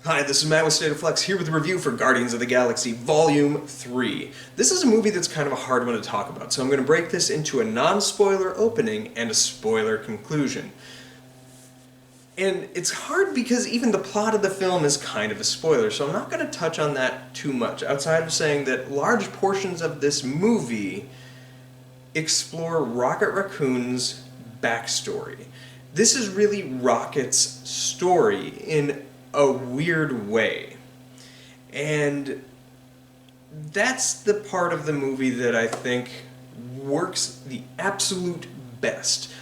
Hi, this is Matt with State of Flux here with a review for Guardians of the Galaxy Volume 3. This is a movie that's kind of a hard one to talk about, so I'm going to break this into a non-spoiler opening and a spoiler conclusion. And it's hard because even the plot of the film is kind of a spoiler, so I'm not going to touch on that too much, outside of saying that large portions of this movie explore Rocket Raccoon's backstory. This is really Rocket's story in a weird way. And that's the part of the movie that I think works the absolute best.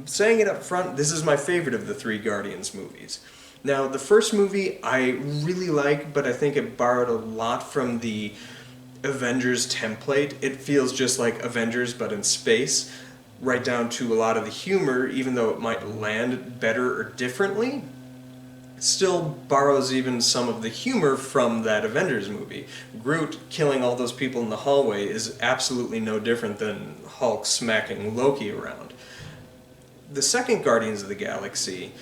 Saying it up front, this is my favorite of the three Guardians movies. Now, the first movie I really like, but I think it borrowed a lot from the Avengers template. It feels just like Avengers, but in space, right down to a lot of the humor, even though it might land better or differently. Still borrows even some of the humor from that Avengers movie. Groot killing all those people in the hallway is absolutely no different than Hulk smacking Loki around. The second Guardians of the Galaxy,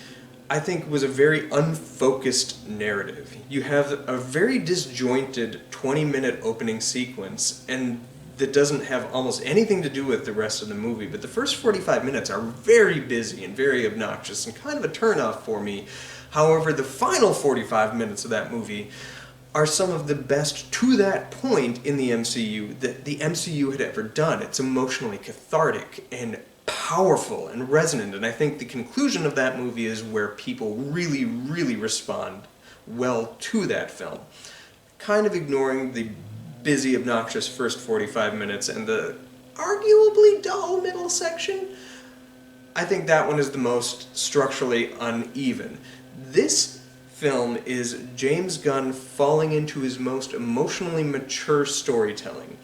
I think, was a very unfocused narrative. You have a very disjointed 20-minute opening sequence, and that doesn't have almost anything to do with the rest of the movie, but the first 45 minutes are very busy and very obnoxious and kind of a turnoff for me. However, the final 45 minutes of that movie are some of the best to that point in the MCU that the MCU had ever done. It's emotionally cathartic and powerful and resonant, and I think the conclusion of that movie is where people really, really respond well to that film. Kind of ignoring the busy, obnoxious first 45 minutes and the arguably dull middle section, I think that one is the most structurally uneven. This film is James Gunn falling into his most emotionally mature storytelling.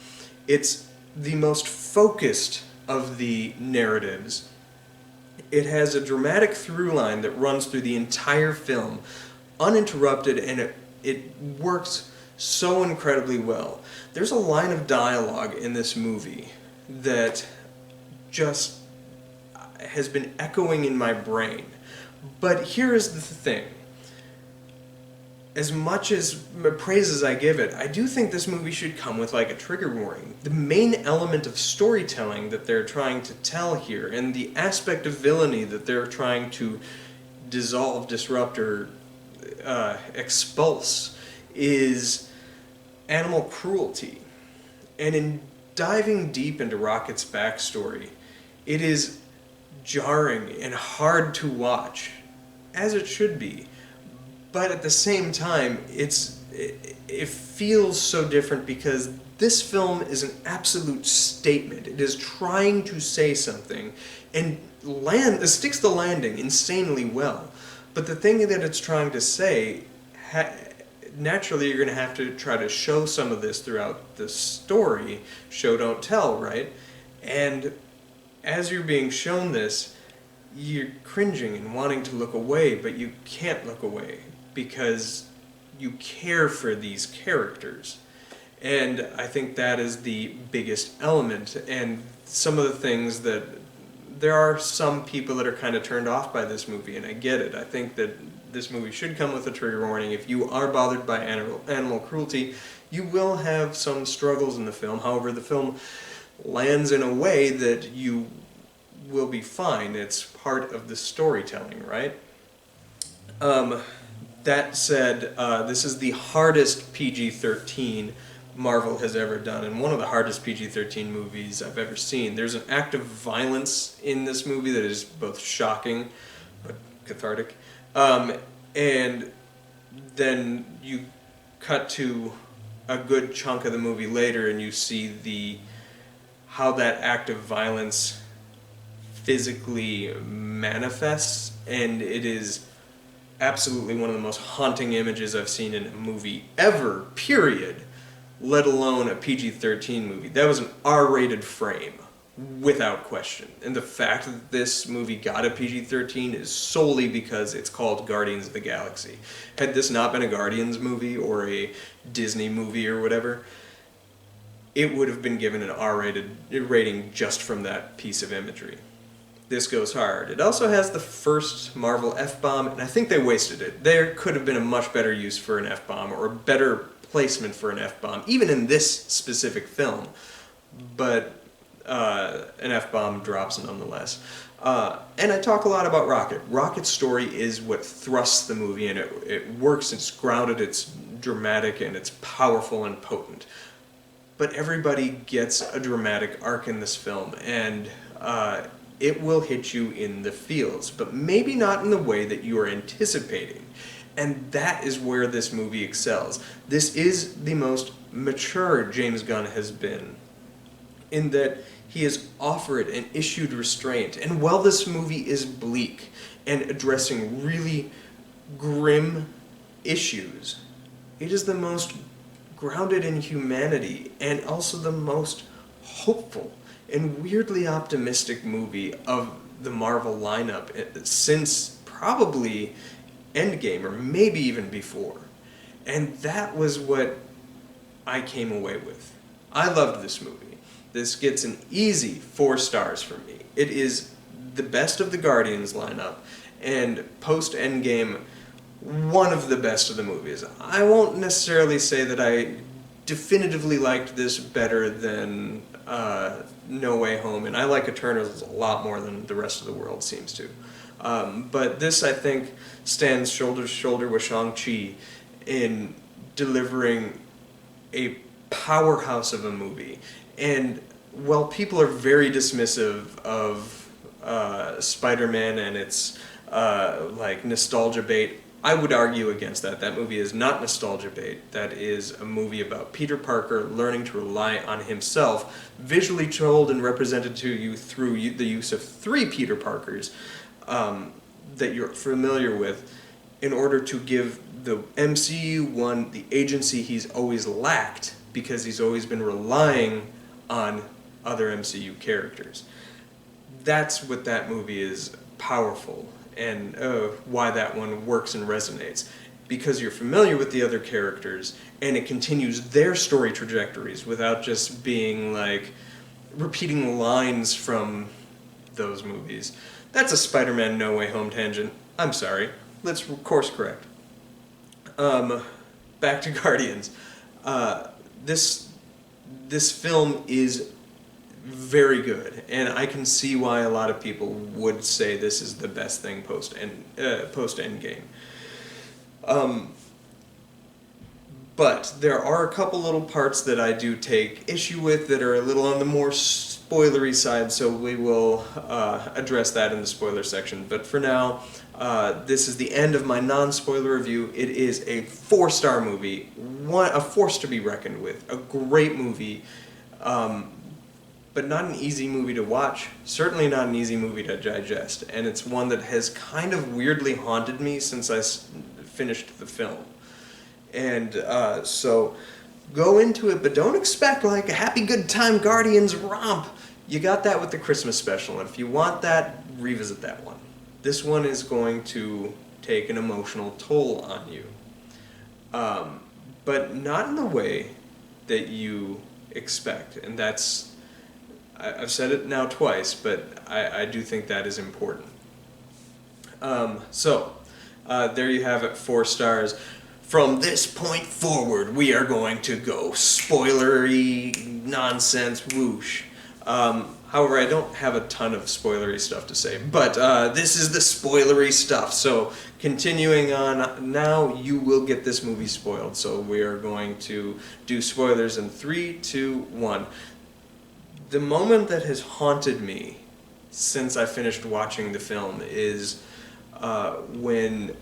It's the most focused of the narratives. It has a dramatic through line that runs through the entire film, uninterrupted, and it works so incredibly well. There's a line of dialogue in this movie that just has been echoing in my brain. But here is the thing. As much as praise as I give it, I do think this movie should come with like a trigger warning. The main element of storytelling that they're trying to tell here, and the aspect of villainy that they're trying to dissolve, disrupt, or expulse, is animal cruelty. And in diving deep into Rocket's backstory, it is jarring and hard to watch, as it should be. But at the same time, it feels so different because this film is an absolute statement. It is trying to say something and it sticks the landing insanely well. But the thing that it's trying to say, naturally you're going to have to try to show some of this throughout the story. Show, don't tell, right? And as you're being shown this, you're cringing and wanting to look away, but you can't look away because you care for these characters. And I think that is the biggest element. And some of the things that there are some people that are kind of turned off by this movie, and I get it. I think that this movie should come with a trigger warning. If you are bothered by animal cruelty, you will have some struggles in the film. However, the film lands in a way that you will be fine. It's part of the storytelling, right? That said, this is the hardest PG-13 Marvel has ever done, and one of the hardest PG-13 movies I've ever seen. There's an act of violence in this movie that is both shocking but cathartic. And then you cut to a good chunk of the movie later and you see how that act of violence physically manifests, and it is absolutely one of the most haunting images I've seen in a movie ever, period, let alone a PG-13 movie. That was an R-rated frame, without question. And the fact that this movie got a PG-13 is solely because it's called Guardians of the Galaxy. Had this not been a Guardians movie or a Disney movie or whatever, it would have been given an R-rated rating just from that piece of imagery. This goes hard. It also has the first Marvel F-bomb, and I think they wasted it. There could have been a much better use for an F-bomb, or a better placement for an F-bomb, even in this specific film. But an F-bomb drops nonetheless. And I talk a lot about Rocket. Rocket's story is what thrusts the movie, and it works, it's grounded, it's dramatic, and it's powerful and potent. But everybody gets a dramatic arc in this film, and it will hit you in the feels, but maybe not in the way that you are anticipating. And that is where this movie excels. This is the most mature James Gunn has been, in that he has offered and issued restraint. And while this movie is bleak and addressing really grim issues, it is the most grounded in humanity and also the most hopeful and weirdly optimistic movie of the Marvel lineup since probably Endgame, or maybe even before. And that was what I came away with. I loved this movie. This gets an easy 4 stars from me. It is the best of the Guardians lineup, and post-Endgame, one of the best of the movies. I won't necessarily say that I definitively liked this better than No Way Home, and I like Eternals a lot more than the rest of the world seems to. But this, I think, stands shoulder to shoulder with Shang-Chi in delivering a powerhouse of a movie. And while people are very dismissive of Spider-Man and its like nostalgia bait, I would argue against that. That movie is not nostalgia bait. That is a movie about Peter Parker learning to rely on himself, visually told and represented to you through the use of 3 Peter Parkers that you're familiar with, in order to give the MCU one the agency he's always lacked, because he's always been relying on other MCU characters. That's what that movie is powerful, and why that one works and resonates. Because you're familiar with the other characters, and it continues their story trajectories without just being like repeating lines from those movies. That's a Spider-Man No Way Home tangent. I'm sorry. Let's course correct. Back to Guardians. This film is very good, and I can see why a lot of people would say this is the best thing post Endgame. But there are a couple little parts that I do take issue with that are a little on the more spoilery side, so we will address that in the spoiler section. But for now, this is the end of my non-spoiler review. It is a 4-star movie, a force to be reckoned with, a great movie, but not an easy movie to watch, certainly not an easy movie to digest, and it's one that has kind of weirdly haunted me since I finished the film. And so go into it, but don't expect like a happy good time Guardians romp. You got that with the Christmas special, and if you want that, revisit that one. This one is going to take an emotional toll on you, but not in the way that you expect, and that's, I've said it now twice, but I do think that is important. There you have it, 4 stars. From this point forward, we are going to go spoilery nonsense whoosh. However, I don't have a ton of spoilery stuff to say, but this is the spoilery stuff. So continuing on, now you will get this movie spoiled. So we are going to do spoilers in 3, 2, 1. The moment that has haunted me since I finished watching the film is when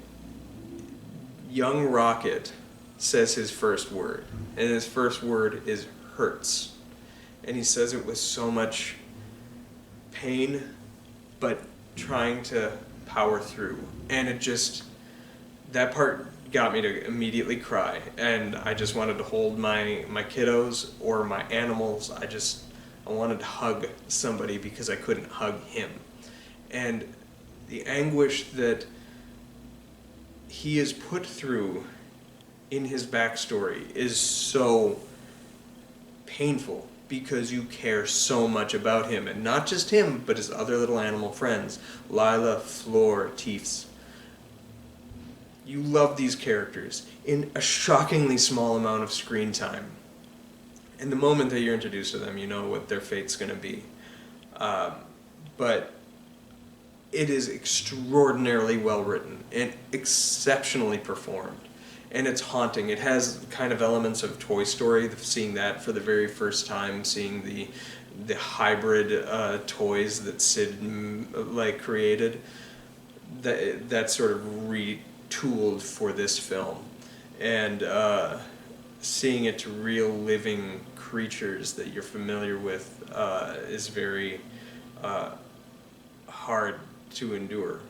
young Rocket says his first word, and his first word is hurts, and he says it with so much pain, but trying to power through, and it just, that part got me to immediately cry, and I just wanted to hold my kiddos or my animals. I wanted to hug somebody because I couldn't hug him, and the anguish that he is put through in his backstory is so painful, because you care so much about him, and not just him, but his other little animal friends, Lila, Floor, Teefs. You love these characters in a shockingly small amount of screen time. And the moment that you're introduced to them, you know what their fate's going to be. But it is extraordinarily well written and exceptionally performed. And it's haunting. It has kind of elements of Toy Story, seeing that for the very first time, seeing the hybrid toys that Sid created. That sort of retooled for this film. And seeing it to real living creatures that you're familiar with is very hard to endure,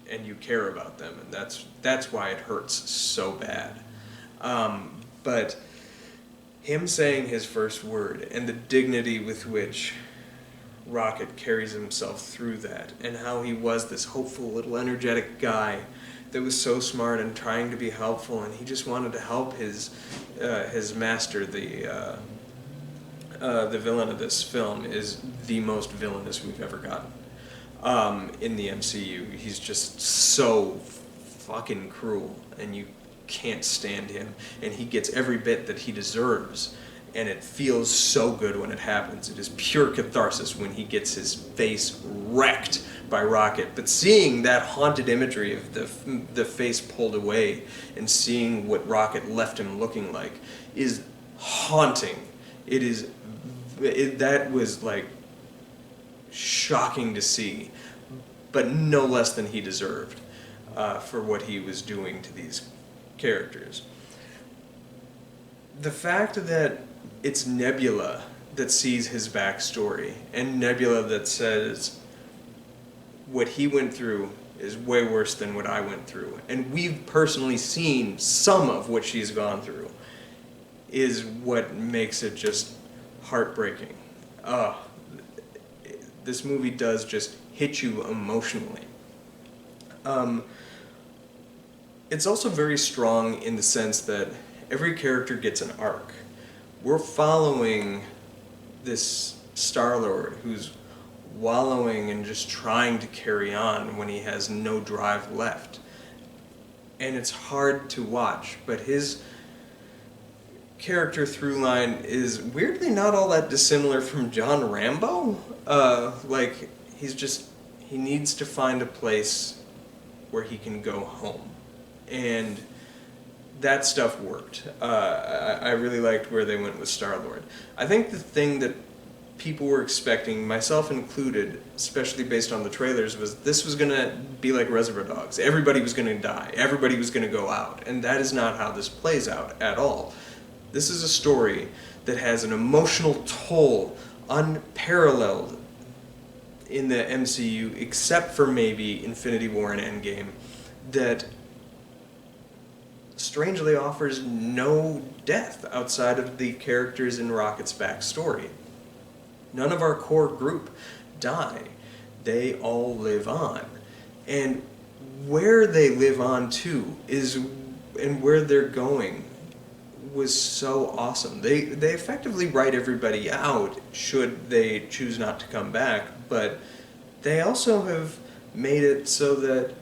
and you care about them, and that's why it hurts so bad. But him saying his first word and the dignity with which Rocket carries himself through that, and how he was this hopeful little energetic guy that was so smart and trying to be helpful, and he just wanted to help his master. The villain of this film is the most villainous we've ever gotten in the MCU. He's just so fucking cruel, and you can't stand him, and he gets every bit that he deserves, and it feels so good when it happens. It is pure catharsis when he gets his face wrecked by Rocket. But seeing that haunted imagery of the face pulled away and seeing what Rocket left him looking like is haunting. That was like shocking to see, but no less than he deserved for what he was doing to these characters. The fact that it's Nebula that sees his backstory, and Nebula that says what he went through is way worse than what I went through, and we've personally seen some of what she's gone through, is what makes it just heartbreaking. This movie does just hit you emotionally. It's also very strong in the sense that every character gets an arc. We're following this Starlord who's wallowing and just trying to carry on when he has no drive left. And it's hard to watch, but his character through line is weirdly not all that dissimilar from John Rambo. He needs to find a place where he can go home. And that stuff worked. I really liked where they went with Starlord. I think the thing that people were expecting, myself included, especially based on the trailers, was this was going to be like Reservoir Dogs. Everybody was going to die. Everybody was going to go out. And that is not how this plays out at all. This is a story that has an emotional toll unparalleled in the MCU, except for maybe Infinity War and Endgame, that strangely offers no death outside of the characters in Rocket's backstory. None of our core group die. They all live on. And where they live on to and where they're going was so awesome. They effectively write everybody out should they choose not to come back, but they also have made it so that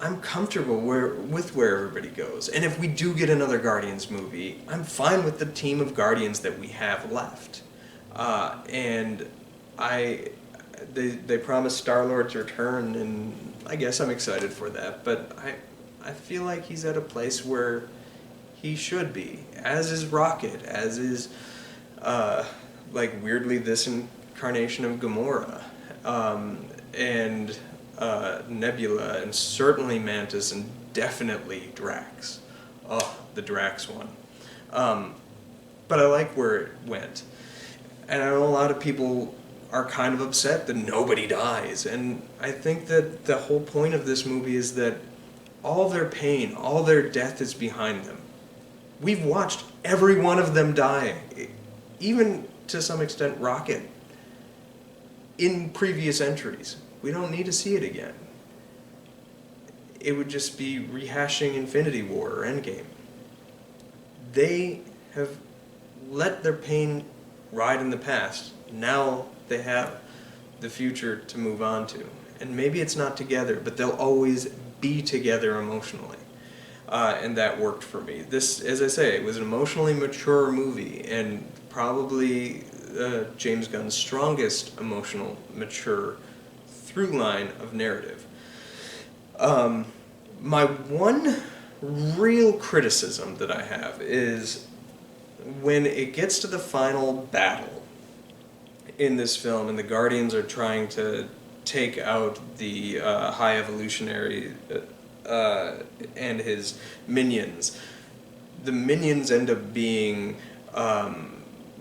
I'm comfortable with where everybody goes. And if we do get another Guardians movie, I'm fine with the team of Guardians that we have left. And they promised Starlord's return, and I guess I'm excited for that. But I feel like he's at a place where he should be, as is Rocket, as is weirdly this incarnation of Gamora, and Nebula, and certainly Mantis, and definitely Drax. Oh, the Drax one. But I like where it went. And I know a lot of people are kind of upset that nobody dies. And I think that the whole point of this movie is that all their pain, all their death is behind them. We've watched every one of them die, even to some extent Rocket, in previous entries. We don't need to see it again. It would just be rehashing Infinity War or Endgame. They have let their pain ride in the past. Now they have the future to move on to. And maybe it's not together, but they'll always be together emotionally. And that worked for me. This, as I say, it was an emotionally mature movie, and probably James Gunn's strongest emotional mature through line of narrative. My one real criticism that I have is when it gets to the final battle in this film and the Guardians are trying to take out the High Evolutionary and his minions. The minions end up being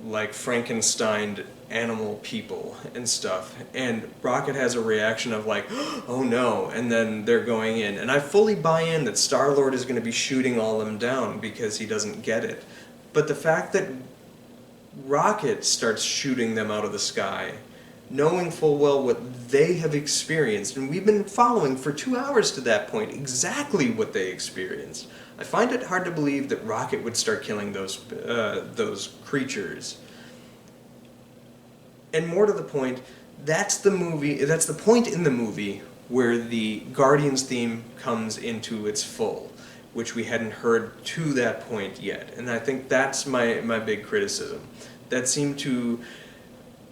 like Frankenstein animal people and stuff, and Rocket has a reaction of like, oh no, and then they're going in, and I fully buy in that Starlord is going to be shooting all of them down because he doesn't get it, but the fact that Rocket starts shooting them out of the sky, knowing full well what they have experienced, and we've been following for 2 hours to that point exactly what they experienced. I find it hard to believe that Rocket would start killing those creatures. And more to the point, that's the point in the movie where the Guardians theme comes into its full, which we hadn't heard to that point yet. And I think that's my big criticism. That seemed to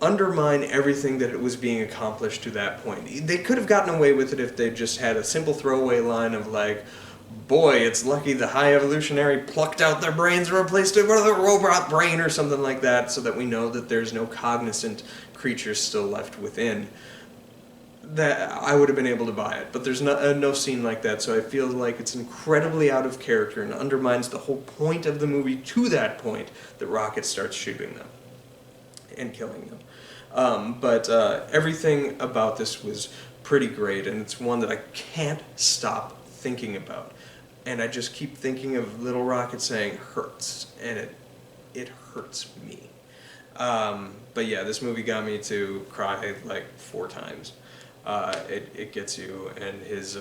undermine everything that it was being accomplished to that point. They could have gotten away with it if they just had a simple throwaway line of like, boy, it's lucky the High Evolutionary plucked out their brains and replaced it with a robot brain or something like that, so that we know that there's no cognizant creatures still left within. That I would have been able to buy it, but there's no scene like that, so I feel like it's incredibly out of character and undermines the whole point of the movie to that point that Rocket starts shooting them and killing them. But everything about this was pretty great, and it's one that I can't stop thinking about. And I just keep thinking of Little Rocket saying hurts, and it hurts me. But yeah, this movie got me to cry like 4 times. It gets you, and his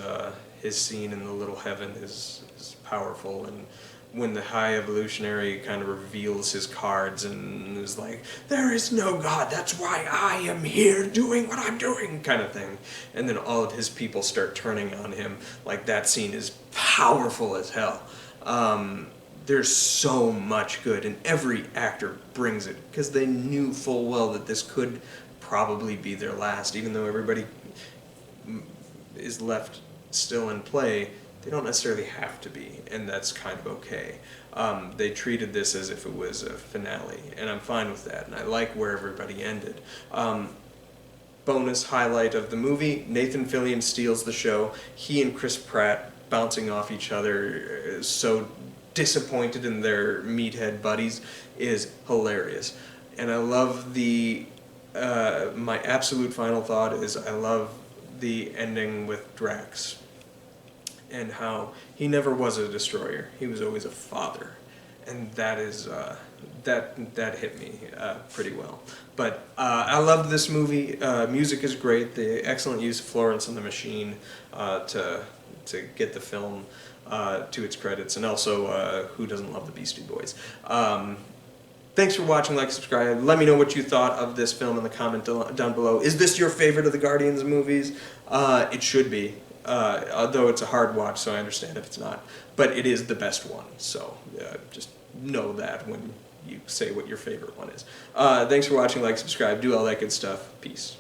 scene in the little heaven is powerful, and when the High Evolutionary kind of reveals his cards and is like, there is no God, that's why I am here doing what I'm doing, kind of thing. And then all of his people start turning on him. Like, that scene is powerful as hell. There's so much good, and every actor brings it, because they knew full well that this could probably be their last, even though everybody is left still in play. They don't necessarily have to be, and that's kind of okay. They treated this as if it was a finale, and I'm fine with that, and I like where everybody ended. Bonus highlight of the movie, Nathan Fillion steals the show. He and Chris Pratt bouncing off each other, so disappointed in their meathead buddies, is hilarious. And I love my absolute final thought is I love the ending with Drax, and how he never was a destroyer. He was always a father. And that is, that hit me pretty well. But I loved this movie. Music is great. The excellent use of Florence and the Machine to get the film to its credits. And also, who doesn't love the Beastie Boys? Thanks for watching, like, subscribe. Let me know what you thought of this film in the comment down below. Is this your favorite of the Guardians movies? It should be. Although it's a hard watch, so I understand if it's not. But it is the best one, so just know that when you say what your favorite one is. Thanks for watching, like, subscribe, do all that good stuff. Peace.